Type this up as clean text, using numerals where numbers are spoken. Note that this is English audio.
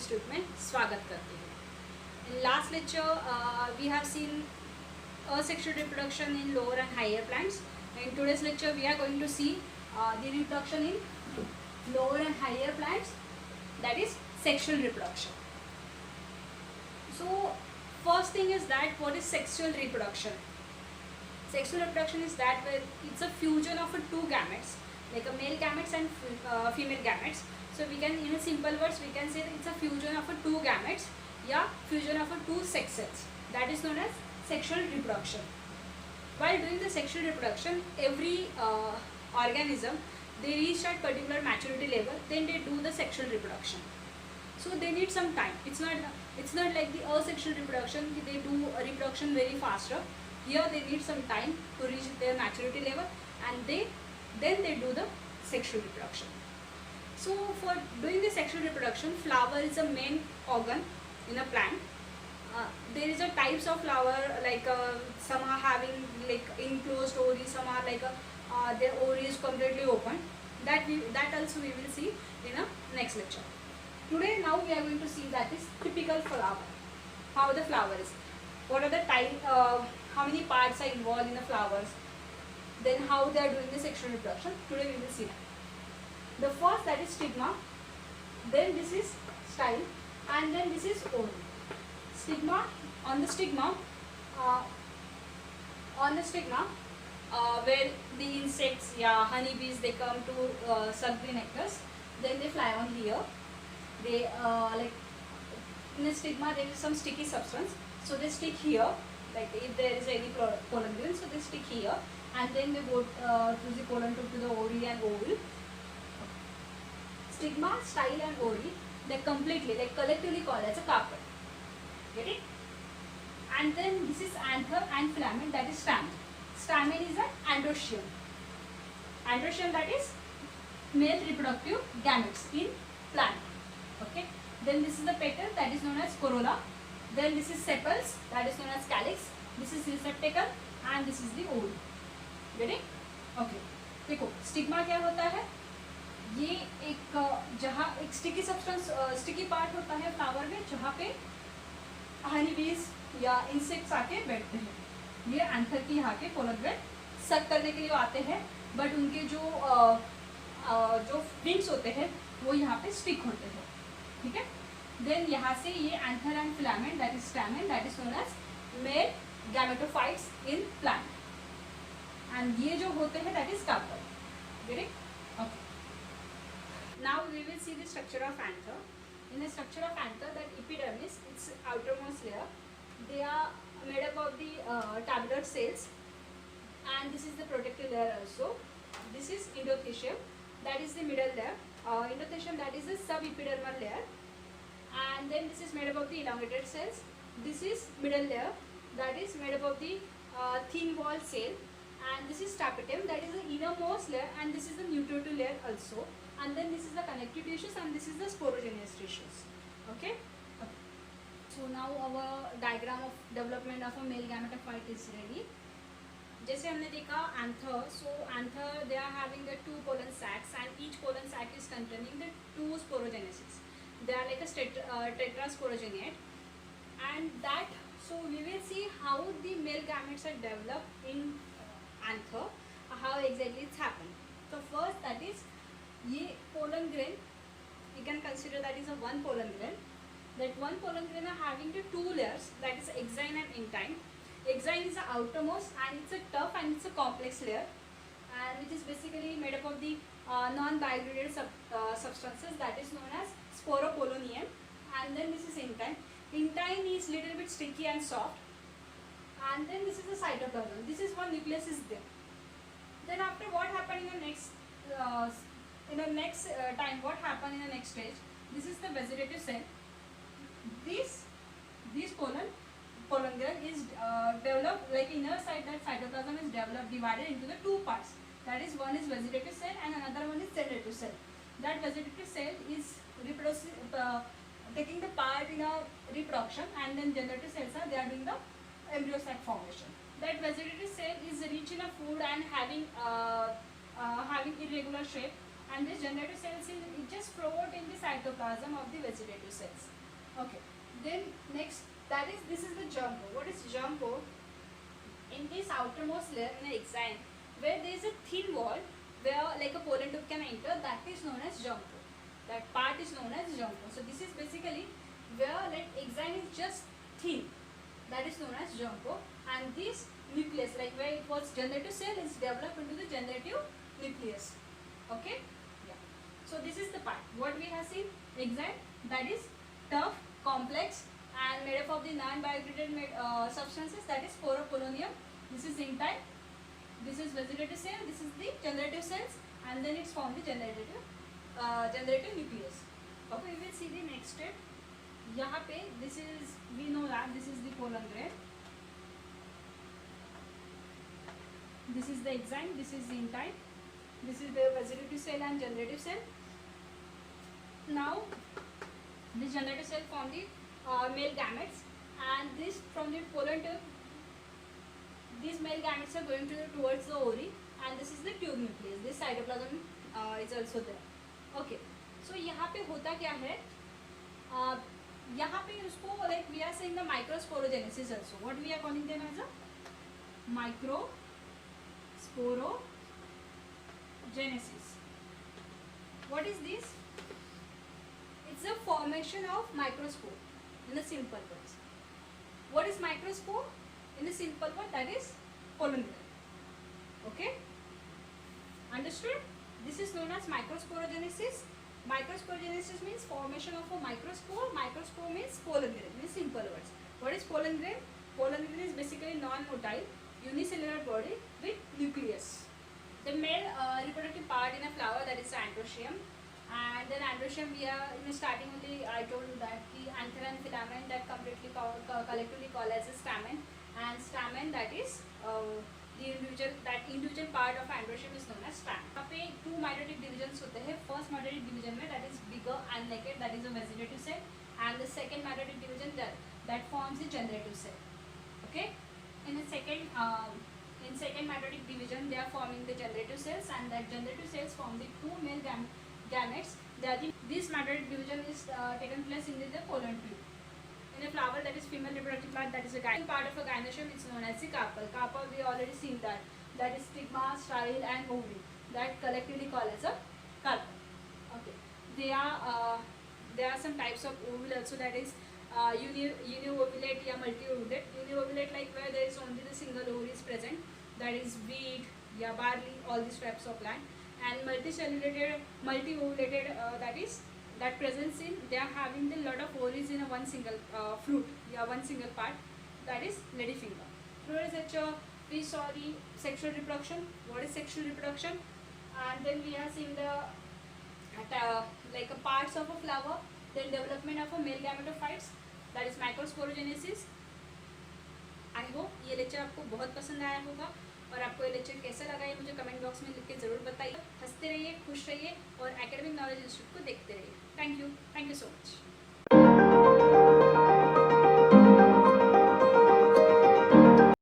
Institute में स्वागत करती हूँ. In last lecture, we have seen asexual reproduction in lower and higher plants. In today's lecture, we are going to see the reproduction in lower and higher plants, that is sexual reproduction. So, first thing is that what is sexual reproduction? Sexual reproduction is that where it's a fusion of two gametes, like a male gametes and female gametes. So we can, in simple words, we can say that it's a fusion of two gametes, yeah, fusion of two sex cells. That is known as sexual reproduction. While doing the sexual reproduction, every organism, they reach at particular maturity level, then they do the sexual reproduction. So they need some time. It's not like the asexual reproduction. They do a reproduction very faster. Here they need some time to reach their maturity level, and then they do the sexual reproduction. So for doing the sexual reproduction, flower is a main organ in a plant. There is a types of flower, like some are having like enclosed ovaries, some are like their ovary is completely open. That also we will see in a next lecture. Today now we are going to see that is typical flower, how the flower is, what are the type, how many parts are involved in the flowers, then how they are doing the sexual reproduction. Today we will see that. The first, that is stigma, then this is style, and then this is ovary. Stigma, on the stigma, where the insects, yeah, honeybees, they come to suck the nectars, then they fly on here. They like in the stigma there is some sticky substance, so they stick here, like if there is any pollen grain, so they stick here, and then they go through the pollen to the ovary and ovule. Stigma, style and ovary, they completely, like collectively called as a carpet. Get it? And then this is anther and filament, that is stamen. Stamen is an androecium. Androecium, that is male reproductive gametes in plant. Okay. Then this is the petal, that is known as corolla. Then this is sepals, that is known as calyx. This is receptacle, and this is the ovule. Get it? Okay. देखो stigma क्या होता है, ये एक जहाँ एक sticky substance, sticky part होता है फ्लावर में, जहाँ पे हनी बीज या इंसेक्ट्स आके बैठते हैं. ये एंथर की यहाँ के पोलर ग्रेन सक करने के लिए आते हैं, बट उनके जो विंग्स होते हैं वो यहाँ पे स्टिक होते हैं. ठीक है. देन यहाँ से ये anther and filament, that is stamen, that is known as male gametophytes in plant, and ये जो होते हैं that is carpel. Get it? Okay. Now we will see the structure of anther. In the structure of anther, that epidermis, its outermost layer, they are made up of the tabular cells, and this is the protective layer also. This is endothecium, that is the middle layer. Endothecium, that is the subepidermal layer, and then this is made up of the elongated cells. This is middle layer, that is made up of the thin wall cell, and this is tapetum, that is the innermost layer, and this is the nutritive layer also. And then this is the connective tissues, and this is the sporogenous tissues. Okay. So now our diagram of development of a male gametophyte is ready. जैसे हमने देखा anther, so anther they are having the two pollen sacs, and each pollen sac is containing the two sporogenesis. They are like a tetrasporogeniate, and that, so we will see how the male gametes are developed in anther, how exactly it's happened. So first, that is ये pollen grain, you can consider that is a one pollen grain. That one pollen grain are having the two layers, that is exine and intine. Exine is the outermost, and it's a tough and it's a complex layer, and which is basically made up of the non-biodegradable substances, that is known as sporopolonium. And then this is intine. Intine is little bit sticky and soft, and then this is the cytoplasm. This is one nucleus is there. Then after, what happened in the next time, what happened in the next stage? This is the vegetative cell. This pollen grain is developed, like inner side, that cytoplasm is developed, divided into the two parts. That is, one is vegetative cell and another one is generative cell. That vegetative cell is taking the part in a reproduction, and then generative cells are, they are doing the embryo sac formation. That vegetative cell is rich in a food and having irregular shape, and this generative cells is just float in the cytoplasm of the vegetative cells. Okay, then next, that is, this is the germ pore. What is germ pore? In this outermost layer in the exine, where there is a thin wall where like a pollen tube can enter, that is known as germ pore. That part is known as germ pore. So this is basically where like exine is just thin, that is known as germ pore, and this nucleus, like where it was generative cell, is developed into the generative nucleus. Okay, yeah. So this is the part what we have seen. Exine, that is tough, complex, and made up of the non-biodegradable substances, that is sporopolonium. This is intine, this is vegetative cell, this is the generative cells, and then it's formed the generative nucleus. Okay, we will see the next step. यहाँ पे this is, we know that this is the pollen grain, this is the exine, this is the intine, this is the vegetative cell and generative cell. Now this generative cell form the male gametes, and this from the pollen tube, these male gametes are going towards the ovary, and this is the tube nucleus. This cytoplasm is also there. Okay, so यहाँ पे होता क्या है, यहाँ पे उसको like we are saying the microsporogenesis also. What we are calling them as a microsporogenesis. What is this? It's the formation of microspore in the simple words. What is microspore? In the simple word, that is pollen grain. Okay, understood? This is known as microsporogenesis. Microsporogenesis means formation of a microspore. Microspore means pollen grain in simple words. What is pollen grain? Pollen grain is basically non-motile unicellular body with nucleus. The male reproductive part in a flower, that is androecium. And then androecium, we are in the starting only I told you that the anther and filament that completely collectively called as a stamen, and stamen, that is the individual part of androecium is known as stamen. यहाँ पे two mitotic divisions होते हैं. First mitotic division में, that is bigger and naked, that is a vegetative cell, and the second mitotic division that forms the generative cell. Okay, in the second mitotic division they are forming the generative cells, and that generative cells form the two male gametes. This mitotic division is taken place in the pollen tube. In a flower, that is female reproductive part, that is a gyne. Part of a gynoecium is known as the carpel. Carpel, we already seen that is stigma, style, and ovary, that collectively called as a carpel. Okay, there are some types of ovule also, that is uniovulate or multiovulate. Uniovulate, like where there is only the single ovary is present, that is wheat, barley, all these types of plant. And multivolated, that presence in, they are having the lot of ovaries in a one single fruit, one single part, that is ladyfinger. Floriculture, we saw the sexual reproduction. What is sexual reproduction? And then we are seeing the like a parts of a flower, then development of a male gametophytes, that is microsporogenesis. I hope ये lecture आपको बहुत पसंद आया होगा, और आपको ये lecture कैसा लगा ये मुझे कमेंट बॉक्स में लिख के ज़रूर बताइए. हंसते रहिए, खुश रहिए, और एकेडमिक नॉलेज इंस्टीट्यूट को देखते रहिए. Thank you so much.